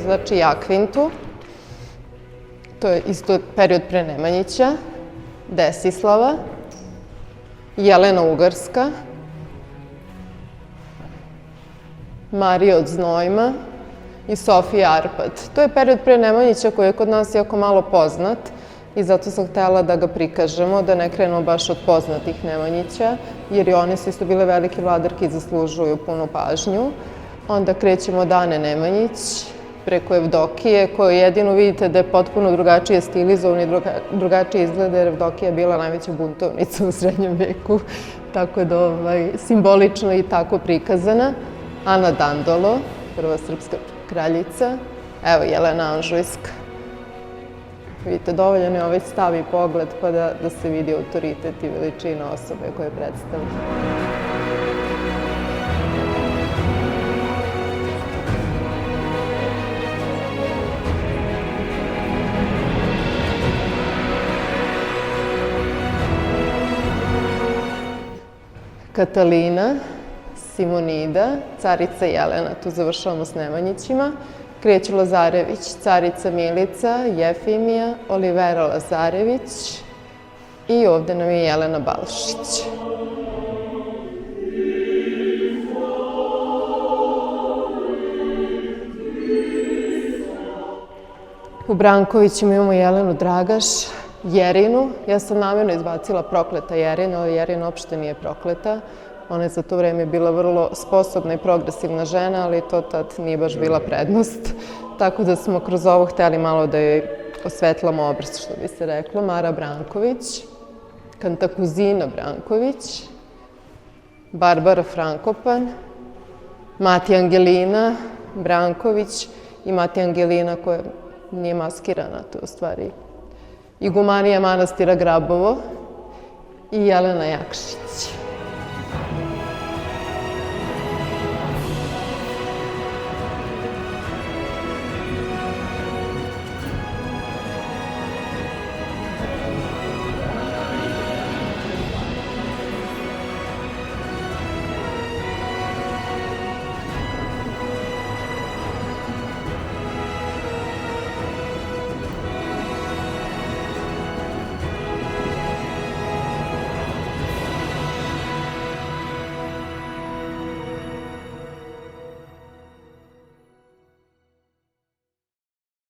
Znači Jakvintu, to je isto period pre Nemanjića, Desislava, Jelena Ugarska, Marija od Znojma i Sofija Arpad. To je period pre Nemanjića koji je kod nas jako malo poznat i zato sam htela da ga prikažemo, da ne krenemo baš od poznatih Nemanjića, jer i one su isto bile velike vladarke i zaslužuju punu pažnju. Onda krećemo od Ane Nemanjić, preko Evdokije, koju jedino vidite da je potpuno drugačije stilizovan i drugačije izgleda, jer Evdokija je bila najveća buntovnica u srednjem veku, tako je da simbolično i tako prikazana. Ana Dandolo, prva srpska kraljica, evo Jelena Anžujska. Vidite, dovoljan je ovaj stav i pogled pa da se vidi autoritet i veličina osobe koje predstavlja. Katalina, Simonida, carica Jelena, tu završavamo s Nemanjićima, kreću Lazarević, carica Milica, Jefimija, Olivera Lazarević i ovde nam je Jelena Balšić. U Brankovićima imamo Jelenu Dragaš, Jerinu. Ja sam namjerno izbacila prokleta Jerina, ali Jerina uopšte nije prokleta. Ona je za to vreme bila vrlo sposobna i progresivna žena, ali to tad nije baš bila prednost. Tako da smo kroz ovo hteli malo da joj osvetlamo obraz, što bi se reklo. Mara Branković, Kantakuzina Branković, Barbara Frankopan, Mati Angelina Branković i Mati Angelina koja nije maskirana, to je u stvari Igumanija manastira Grabovo i Jelena Jakšić.